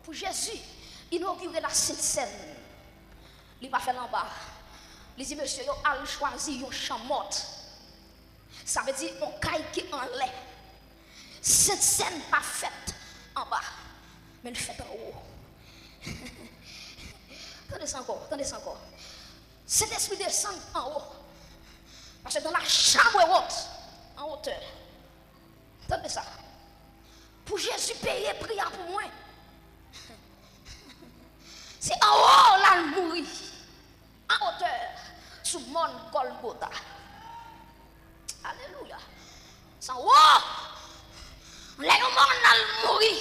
S1: Pour Jésus, inaugurer la Sainte Seine, il va faire en bas. Il dit, monsieur, il a choisi un champ mort. Ça veut dire on caille qui en l'air. Cette scène pas faite en bas, mais elle fait en haut. Attendez ça encore, attendez ça encore. Cet esprit descend en haut. Parce que dans la chambre haute, en hauteur. Attendez ça. Pour Jésus payer prière pour moi. C'est en haut là le mourir. En hauteur. Sous mon Golgotha. Alléluia. C'est en haut. Là le monde là le mourir.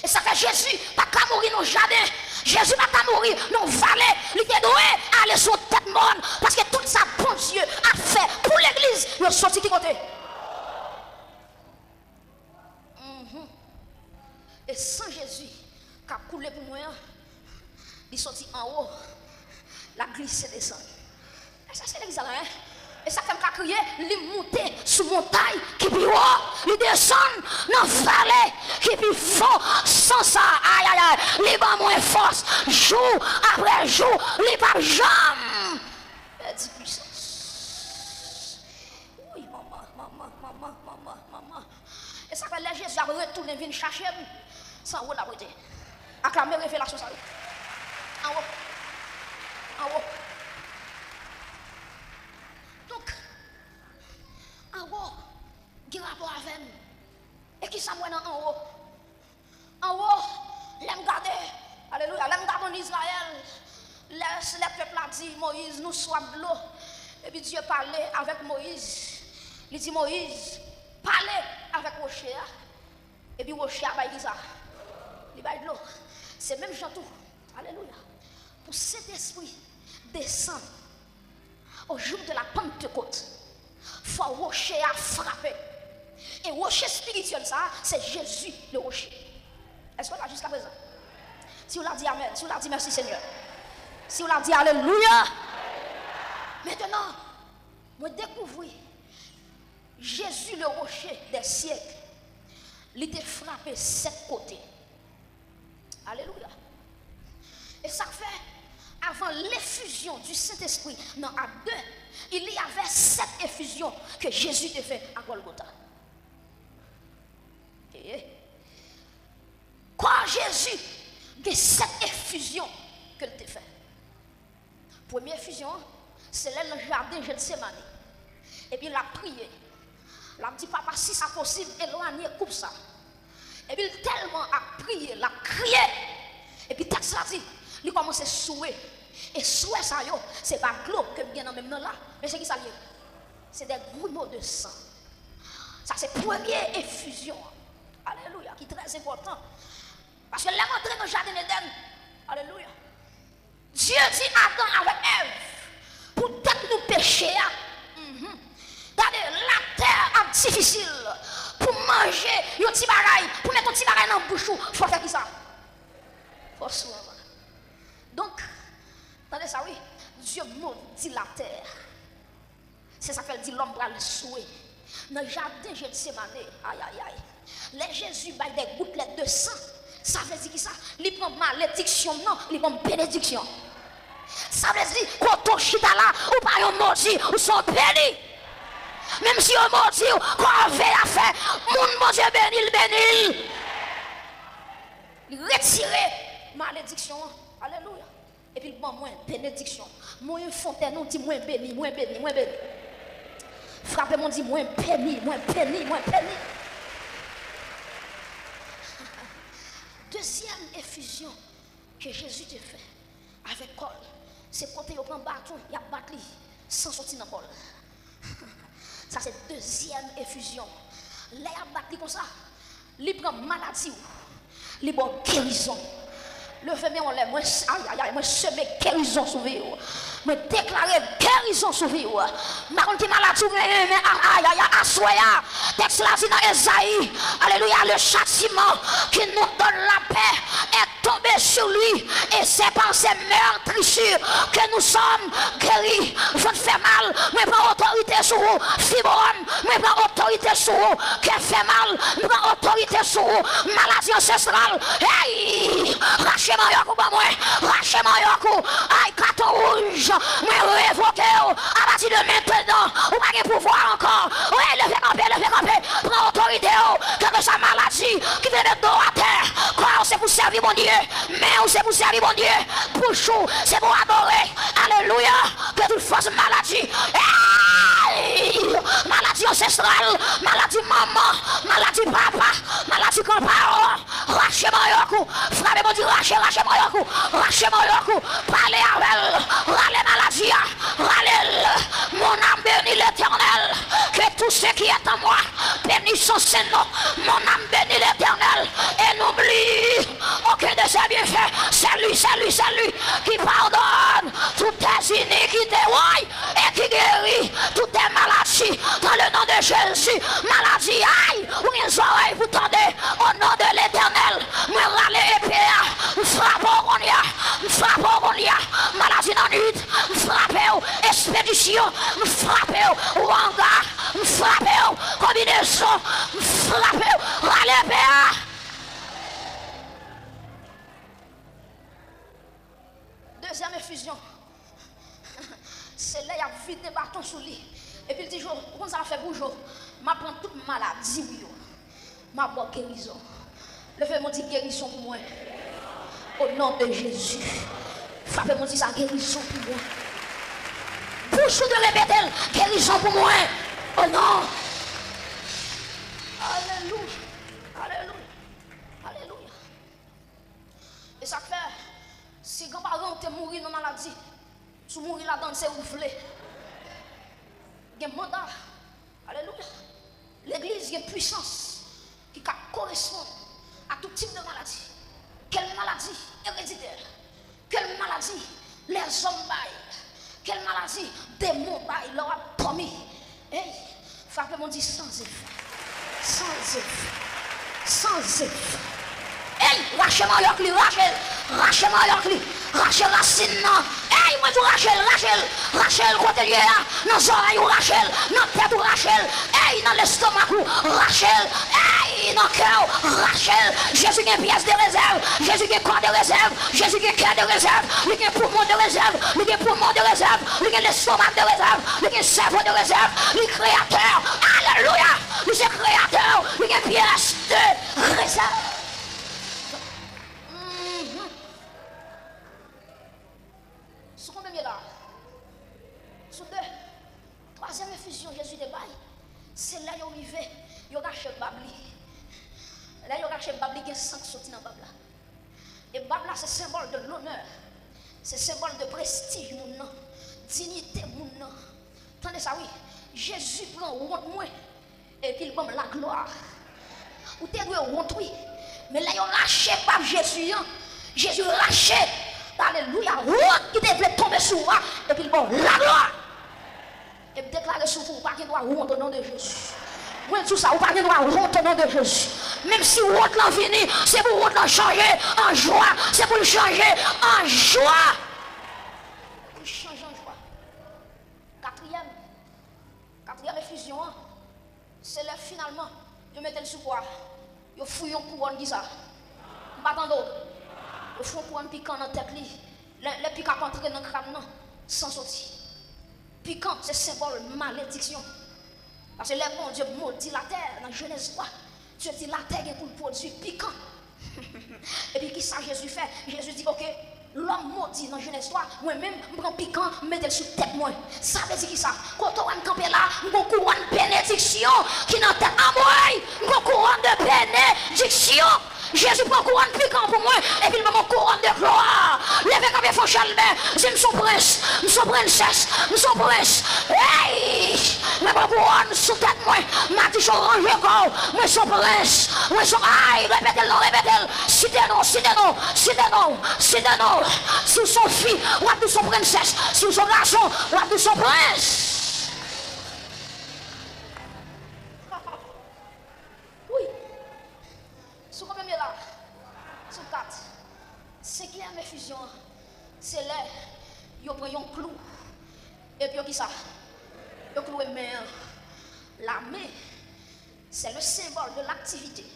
S1: Et ça fait Jésus pas qu'à mourir dans le jardin. Jésus pas qu'à mourir dans le vallée. Il était doué à aller sur tête monde. Parce que tout ça, bon Dieu, a fait pour l'église. Il a sorti qui côté. Et sans Jésus, qui a coulé pour moi, il est sorti en haut. La glisse descend. Et ça, c'est l'église là, hein? Et ça fait me crier, il monte sous montagne, qui puis haut, il descend dans la vallée, qui puis fort, sans ça, aïe aïe aïe, il va moins force, jour après jour, il va jamais. Elle dit puissance. Oui, maman. Et ça fait les Jésus a retourné, vient chercher, sans haut la beauté. Acclamer révélation, ça. En haut. Donc, en haut, il y a un rapport avec nous. Et qui s'en en haut? En haut, l'aime garder. Alléluia, l'aime garder en Israël. Le peuple a dit, Moïse, nous sommes de l'eau. Et puis Dieu parlait avec Moïse. Il dit, Moïse, parlez avec Rocher. Et puis Rocher a dit ça. Il va de l'eau. C'est même Jean tout. Alléluia. Pour cet esprit descend au jour de la Pentecôte, il faut rocher à frapper. Et rocher spirituel, ça, c'est Jésus le rocher. Est-ce qu'on l'a jusqu'à présent? Si on l'a dit Amen, si on l'a dit merci Seigneur, si on l'a dit Alléluia. Maintenant, moi découvrir Jésus le rocher des siècles. Il était frappé 7 côtés. Alléluia. Et ça fait, avant l'effusion du Saint-Esprit dans Acte 2, il y avait 7 effusions que Jésus a fait à Golgotha. Et quand Jésus a 7 effusions qu'il a fait. Première effusion, c'est là dans le jardin de Gethsémani. Et puis il a prié. Il a dit, papa, si c'est possible, éloignez, coupe ça. Et puis il tellement a prié, il a crié. Et puis texte a dit, il commence à souer. Et soit ça, c'est pas globe que bien en même temps là. Mais c'est qui ça lié? C'est des grumeaux de sang. Ça, c'est première effusion. Alléluia, qui est très important. Parce que là, entrer dans le jardin d'Éden, alléluia. Dieu dit Adam avec Ève, pour peut-être nous pécher. Regardez, la terre est difficile. Pour manger, un petit bagaille, pour mettre un petit bagaille dans la bouche, il faut faire qui ça? Il faut souvent. Donc, attendez ça, oui. Dieu maudit la terre. C'est ça qu'elle dit l'homme va le souhait. Dans le jardin, j'ai dit, aïe, aïe, aïe. Les Jésus baille des gouttelettes de sang. Ça veut dire qui ça? Il prend malédiction, non, il prend bénédiction. Ça veut dire, quand on chita là, ou pas un maudit, ou sont bénis. Même si on maudit, quand on fait à faire, mon Dieu béni, il béni. Il retire malédiction. Alléluia. Et puis il prend moins bénédiction. Moins fontaine, on dit moins béni, moins béni, moins béni. Frappez-moi, dit moins béni, moins béni, moins béni. Deuxième effusion que Jésus te fait avec Paul, c'est quand il prend bâton, il a battu sans sortir dans Paul. Ça c'est deuxième effusion. Là il a battu comme ça, il prend maladie, il prend guérison. Le fait on l'a moi semé guérison sur vous. Me déclarer guérison sur vous. Ma contre maladie mais aïe aïe assoya. Texte là dit dans Esaïe. Alléluia, le châtiment qui nous donne la paix est tombé sur lui et c'est par ses meurtrissures que nous sommes guéris. Je ne fais mal, mais pas autorité sur vous. Fibrome, mais pas autorité sur vous. Qui fait mal, mais pas autorité sur vous. Maladie ancestrale. Hey, rachez-moi yoku ba moi. Rachez-moi yoku. Aïe, carton rouge. Mais révoquez à partir de maintenant. Vous n'avez pas pouvoir encore. Oui, levez camper. Prends autorité. Que sa maladie qui vient de dos à terre. Quoi, c'est pour servir mon Dieu. Mais c'est pour servir mon Dieu. Pour chou, c'est pour adorer. Alléluia. Que toute force maladie. Maladie ancestrale, maladie maman, maladie papa, maladie grand-parent. Rachez-moi yoku. Frappez-moi du rachez-moi yoku. Rachez-moi yoku. Parlez avec elle. Râlez maladie. Râlez. Mon âme bénit l'Éternel. Que tout ce qui est en moi bénisse son Seigneur. Mon âme bénit l'Éternel. Et n'oublie aucun de ses bienfaits. C'est lui qui pardonne toutes tes iniquités. Oui, et qui guérit toutes tes maladies. Dans le nom de Jésus, maladie, aïe, ou les oreilles, vous tendez au nom de l'Éternel. Me râlez épée, frappez on y a, maladie dans nuit, frappez, expédition, frappez, wanga, frappez, combinaison, frappez, râlez épée. Deuxième effusion. C'est là, il y a vite des bâtons sous lui. Et puis il dit, comment ça fait bonjour? Je prends toute maladie, je prends guérison. Le fait mon dit guérison pour moi. Au nom de Jésus. Frappez mon dit ça, guérison pour moi. Bouche de répéter, guérison pour moi. Oh non. Alléluia. Et ça fait, si grands-parents te mourir dans la maladie, tu mourir là-dedans, c'est ouvlé. Il y a un mandat. Alléluia. L'église, il y a une puissance qui correspond à tout type de maladie. Quelle maladie héréditaire? Quelle maladie les hommes baillent? Quelle maladie démons baillent? Leur a promis. Hey, frappez-moi dit sans effet. Sans effet. Hey, rachez-moi yokli, rachez-moi yokli, rachez racine non. Hey, moi tu Rachel, côté lié là, dans les oreilles ou Rachel, dans la tête ou Rachel, hey, dans l'estomac ou Rachel, hey, dans le cœur, Rachel, Jésus qui a pièce de réserve, Jésus qui a corps de réserve, Jésus qui a cœur de réserve, lui qui a poumon de réserve, lui qui a poumon de réserve, lui qui a l'estomac de réserve, lui qui a cerveau de réserve, lui créateur, alléluia, lui c'est créateur, lui qui a pièce de réserve. Là. Sous deux, troisième effusion, Jésus de bail. C'est là où il fait, il a caché Babli. Là, il a caché Babli qui est 5 sorties dans Babla. Et Babla, c'est symbole de l'honneur C'est symbole de prestige, mon nom. Dignité, mon nom. Attendez ça, oui. Jésus prend honte, moi. Et puis il prend la gloire. Ou t'es honte, oui. Mais là, il a raché par Jésus. Jésus raché. Alléluia. Honte qui devait tomber sur moi. Et puis il prend la gloire. Et me déclarer sur vous, pas qu'il doit honte au nom de Jésus. Moi, tout ça, vous pas qu'il doit honte au nom de Jésus. Même si honte l'en vini, c'est pour honte l'en changer en joie. C'est pour le changer en joie. Pour changer en joie. Quatrième effusion, c'est là finalement, je mettais le sous quoi. Je fouille un couronne qui ça. Pas d'autre. Je fouille un couronne piquant dans la tête. Les piquants rentrent dans le crâne sans sortir. Piquant, c'est symbole malédiction. Parce que les bon Dieu maudit la terre dans Genèse 3. Dieu dit la terre est pour produire piquant. Et puis qui ça Jésus fait? Jésus dit ok, l'homme maudit dans Genèse 3, moi-même, je prends piquant, mettez-le sur tête moi. Ça veut dire qui ça? Quand on va camper là, je couronne de bénédiction qui dans tête à moi. Je couronne de bénédiction. Jésus prend couronne piquant pour moi et puis il me mon couronne de gloire. Levez comme il faut chalmer. Je me suis prince, je suis princesse, je suis prince. Hey! Je prends couronne sous tête moi. Ma dit orange encore. Moi je suis prince. Moi je suis aïe. Répétez-le, répétez-le. Citez-nous, citez-nous, citez-nous, citez-nous. Si vous sont filles, ou à tous sont princesse. Si vous sont garçons, ou à tous sont prince. Sous combien de là? Sous 4. Cinquième effusion, c'est là, ils prennent un clou. Et puis, qui ça? Ils clouent une main. La main, c'est le symbole de l'activité.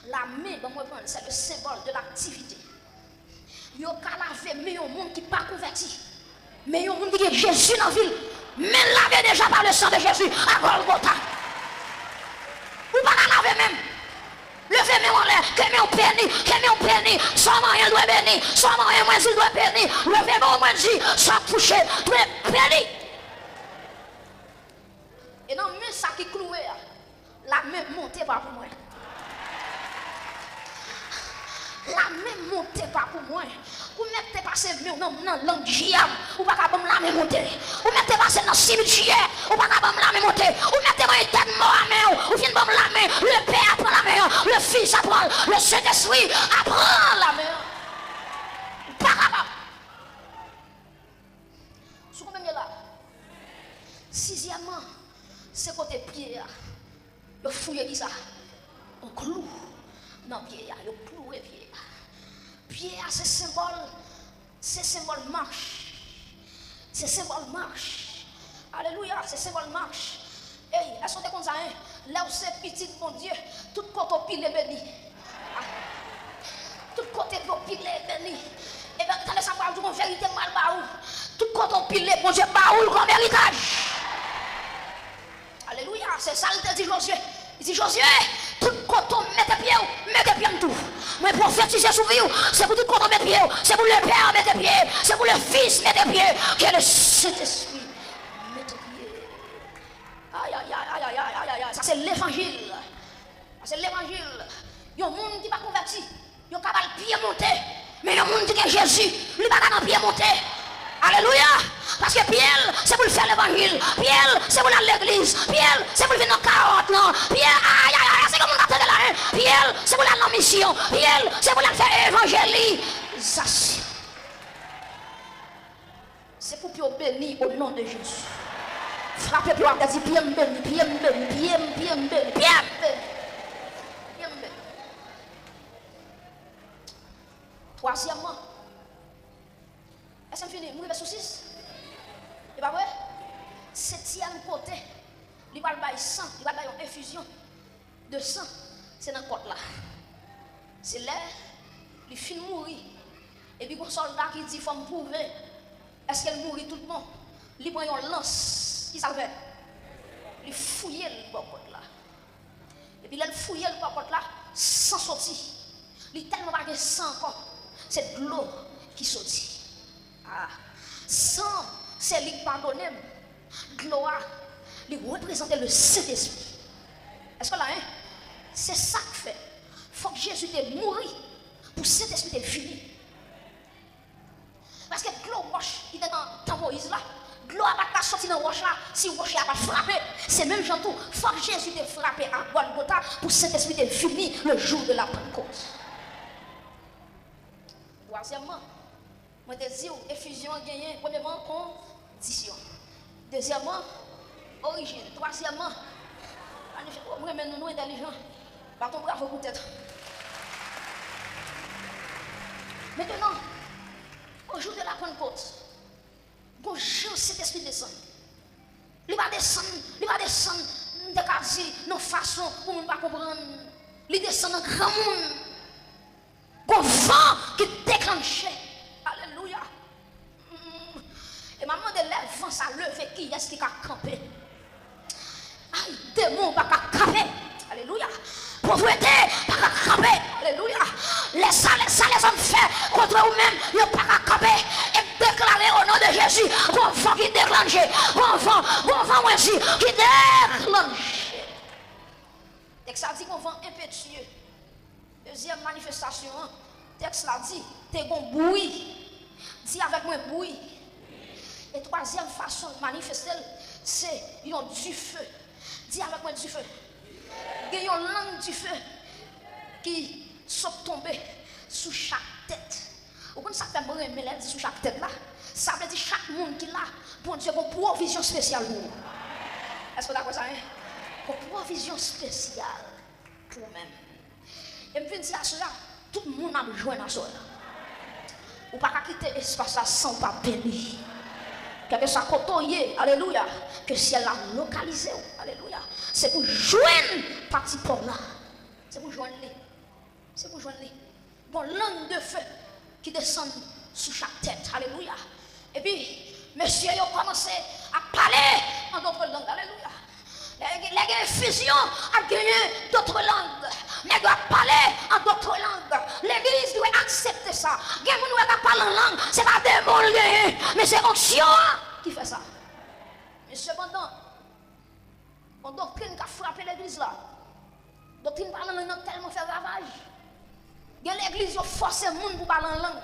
S1: La main, c'est le symbole de l'activité. Ils ont lavé, mais il y a un monde qui n'est pas converti. Mais il y a un monde qui est Jésus dans la ville. Mais lavé déjà par le sang de Jésus à Golgotha. Ou pas la laver même. Levez-moi en l'air, que mon péni, sans moyen doit bénir, sans moyen moi je dois bénir, levez-moi moi dit, sans toucher, doit bénir. Et non, mais ça qui cloué, la main montée pas pour moi. La main montée pas pour moi. Vous mettez passé dans la langue diable, ou pas capable la main monter. Vous mettez passé dans le cimetière, ou pas capable la main monter. Vous mettez dans une tête mort à main, ou venez la main. Le Père apprend la main, le Fils apprend, le Saint-Esprit apprend la main. Pas capable. Sous combien de là? Sixièmement, c'est côté pied. Le fouille qui ça? On clou. Non, pied, le clou et pied. Pied, c'est symbole marche. C'est symbole marche. Alléluia, c'est symbole marche. Hey, est-ce qu'on est comme ça, hein? Là où c'est petit, mon Dieu, tout côté pile est béni. Tout côté pile est béni. Et bien, quand ça parle de vérité, mal baou. Tout côté pile est, mon Dieu, baou comme héritage. Alléluia, c'est ça le dit Josué. Il dit Josué, tout côté mettez pied en tout. Mais prophétiser sur vous, c'est pour tout côté mettre pied, c'est pour le Père mettre pied, c'est pour le Fils mettre pied, que le Saint-Esprit mette pied. Aïe, aïe, aïe, aïe, aïe, aïe, aïe, ça c'est l'évangile. C'est l'évangile. Il y a un monde qui n'est pas converti, il y a un capable pied monter, mais il y a un monde qui est Jésus, il n'est pas capable pied monter. Alléluia. Parce que Pierre, c'est pour faire l'évangile. Pierre, c'est pour aller à l'église. Pierre, c'est pour venir dans 40 non. Pierre, aïe, aïe, aïe, c'est comme on attend là. Pierre, c'est pour aller en mission. Pierre, c'est pour aller faire évangélisation. C'est pour Pierre béni au nom de Jésus. Frappez Pierre, dit Pierre béni, Pierre béni, Pierre béni, Pierre béni. Pierre béni. Troisièmement, est-ce que fini? Vous avez sous 6? Et pas vrai? Septième côté, il va y sang, il va y une infusion de sang. C'est dans le côté là. C'est là, il finit de mourir. Et puis, un soldat qui dit qu'il faut me prouver. Est-ce qu'elle mourit tout le monde? Il prend une lance. Qui ça fait? Il fouille le côté là. Et puis, il fouille le côté là sans sortir. Il tellement pas de sang encore. C'est de l'eau qui sortit. Ah, sang, c'est lui qui pardonne. Gloire, lui représenter le Saint-Esprit. Est-ce que là, hein? C'est ça que fait. Il faut que Jésus te mourir pour Saint-Esprit te venir. Moïse là. L'eau n'a pas sorti dans la roche là, si la roche n'a pas frappé, c'est même gens tout. Il faut que Jésus te frappé à Golgotha pour Saint-Esprit te fini le jour de la Pentecôte. Troisièmement, moi te dis, effusion gagné, premièrement, condition. Deuxièmement, origine. Troisièmement, moi, nous intelligents. Partons bravo peut-être. Maintenant, au jour de la Pentecôte, bonjour, cet esprit descend. Il va descendre de quartier, nos façons pour ne pas comprendre. Il descend dans grand monde. Bon vent qui déclenche. Alléluia. Et maman de lève vent ça lever qui est-ce qui a campé? Aïe, démon pas camper. Alléluia. Pauvreté pas camper. Alléluia. Les hommes fait contre vous-même, ils ne pas camper. Et déclarer au nom de Jésus, bon vent qui déclenche. Bon vent aussi qui déclenche. Texte a dit qu'on vent impétueux. Deuxième manifestation, texte l'a dit, t'es bon bruit. Dis avec moi bruit. Et troisième façon de manifester, c'est yon du feu. Dis avec moi du feu. Il y a une langue du feu qui sont tombées sous chaque tête. Vous connaissez ça fait me dit sous chaque tête là. Ça veut dire chaque monde qui là, bon Dieu, une provision spéciale pour vous. Est-ce que vous d'accord ça? Une provision spéciale pour vous-même. Et je viens dire à cela, tout le monde a besoin de cela. Ou pas quitter l'espace sans pas bénir. Quelque chose côtoyer, alléluia, que si elle a localisé, alléluia, c'est pour joindre parti pour là. C'est pour joindre les. C'est pour joindre les. Bon, langue de feu qui descend sous chaque tête, alléluia. Et puis, monsieur, il a commencé à parler en d'autres langues, alléluia. Les fusions a gagné d'autres langues. Mais doit parler en d'autres langues. L'église doit accepter ça. Il y a des gens qui parlent en langue. Ce n'est pas des mots, mais c'est onction qui fait ça. Mais cependant, la doctrine qui a frappé l'église là, la doctrine parle en langue tellement fait ravage. Il y a l'église qui force les gens pour parler en langue.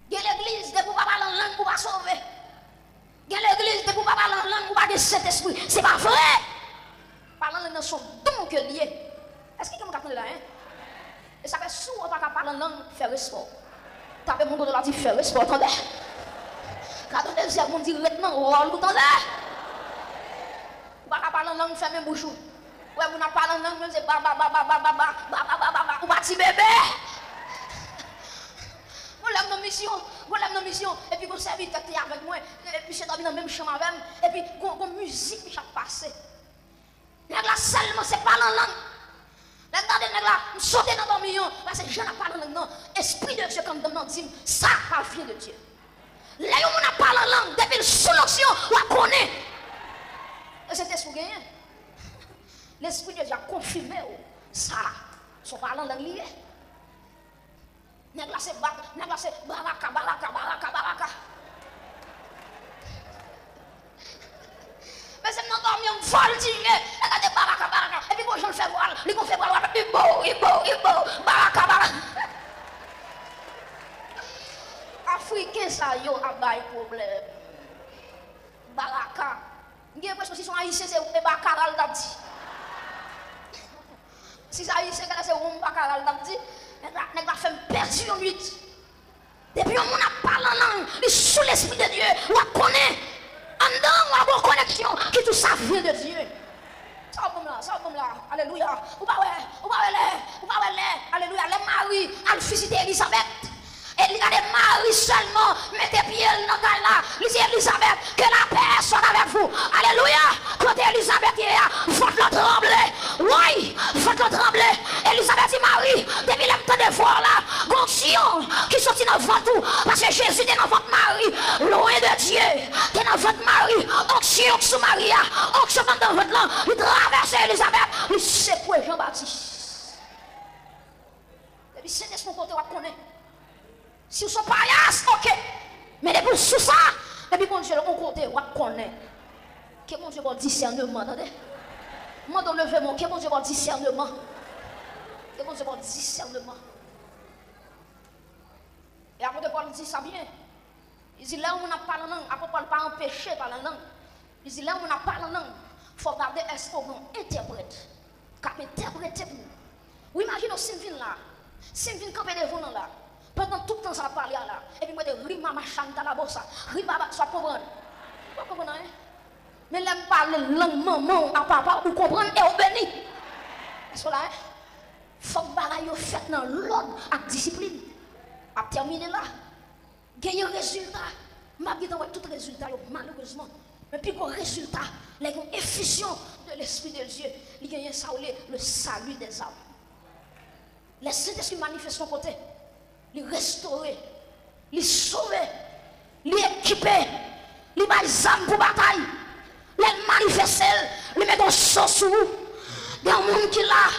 S1: Il y a l'église qui ne peut pas parler en langue pour pas sauver. Il y a l'église qui ne peut pas parler en langue pour pas de Saint-Esprit. C'est pas vrai. Parlant en langue sont donc liés. Est-ce que quelqu'un là, hein? Et ça fait souvent pas parler en langue, faire respect. Tapez mon côté là, dit faire respect, attendez. Quand on dit, on dit maintenant, vous entendez? Vous pas parler en langue, fermez bouche. Ouais, vous n'avez pas parlé en langue, c'est ba ba ba ba ba ba ba ba ba ba ba, ou bâti bébé. Vous l'avez dans mission, et puis vous servez avec moi, et puis c'est dans la même chambre avec moi, et puis vous musique qui a passé. Nèg la seulement c'est pas en langue. Regardez nèg la sauter dans ton million parce que je n'ai pas en langue non. Esprit de Dieu comme dans dit ça pas vient de Dieu. Là on n'a pas en langue depuis sous l'onction on connaît. Et c'était ce gagné. L'esprit de Dieu a confirmé ça. Son pas en langue lié. Nèg la c'est baraka. Mais c'est non dormi on vol dîner. Regardez baraka. Et puis bon je le fais voir, lui qu'on fait voir il beau, baraka. Africain ça yo a bail problème. Baraka. Ngé presque si son haïtien c'est bakaral d'abdi. Si ça haïtien c'est un bakaral d'abdi, nèg va faire perdu en nuit. Depuis on a parlé en langue, il sous l'esprit de Dieu, on connaît. En dedans, on a une bonne connexion qui tout ça vient de Dieu. Ça comme là, alléluia. Ou pas alléluia. Les maris, à visiter Elisabeth. Et il y a des maris seulement, mettez pieds dans la là. Lisez Elisabeth, que la paix soit avec vous. Alléluia. Quand Elisabeth est là, faites-le trembler. Oui, faites-le trembler. Elisabeth et Marie, depuis le temps de voir là, Gontion qui sortit dans votre parce que Jésus est dans votre mari, loin de Dieu. T'es dans votre mari, onction sous Maria, onction dans votre langue. Il traverse Elisabeth, il secoue Jean-Baptiste. Depuis c'est mon côté, on connaît. Si vous êtes paillasses, ok. Mais depuis sous ça, depuis bon Dieu, on côté, on connaît. Que bon Dieu va discernement, attendez. Moi, dans le levement, que bon Dieu va discernement. Que bon Dieu va discernement. Et après de Paul dit ça bien. Il dit là où on a parlé en langue, après Paul pas empêché par la langue. Il dit là où on a parlé en langue, il faut regarder est-ce qu'on interprète. Qui interprète pour nous. Vous imaginez Sylvine là. Sylvine campé devant nous là. Pendant tout le temps ça va parler là. Et puis moi de rima machan ta la bossa. Rima soit comprendre. Vous comprenez? Mais là me parle langue maman à papa ou comprendre et au béni. Est-ce là? Faut que bagaille fait dans l'ordre avec discipline. À terminer là. Gagner un résultat. Je vais vous tout résultat, malheureusement. Mais puis, le résultat, l'effusion de l'Esprit de Dieu, il gagne ça, le salut des âmes. Les Saint-Esprit manifeste son côté. Il restaure, il sauve, il équipe, il met des âmes pour bataille. Il manifeste, il met un sang sur vous. Il y a un monde qui est là.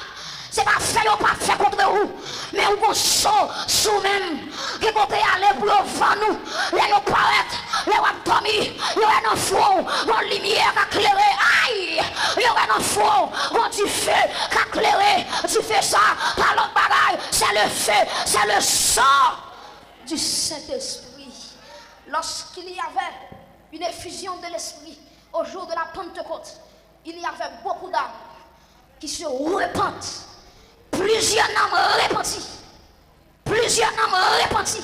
S1: Ce n'est pas fait ou pas fait contre vous, mais vous saut sous même, que vous aller pour voir nous, les nous paraître, les waptomi, il y a un front, une lumière qui éclaire, aïe, il y a un front, du feu qui éclaire, tu fais ça, par l'autre bagaille, c'est le feu, c'est le sang du Saint-Esprit. Lorsqu'il y avait une effusion de l'Esprit au jour de la Pentecôte, il y avait beaucoup d'âmes qui se repentent. Plusieurs âmes repentis. Plusieurs âmes repentis.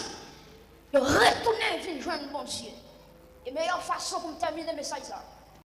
S1: Ils retournent et viennent joindre mon Dieu. Et meilleure façon pour terminer le message,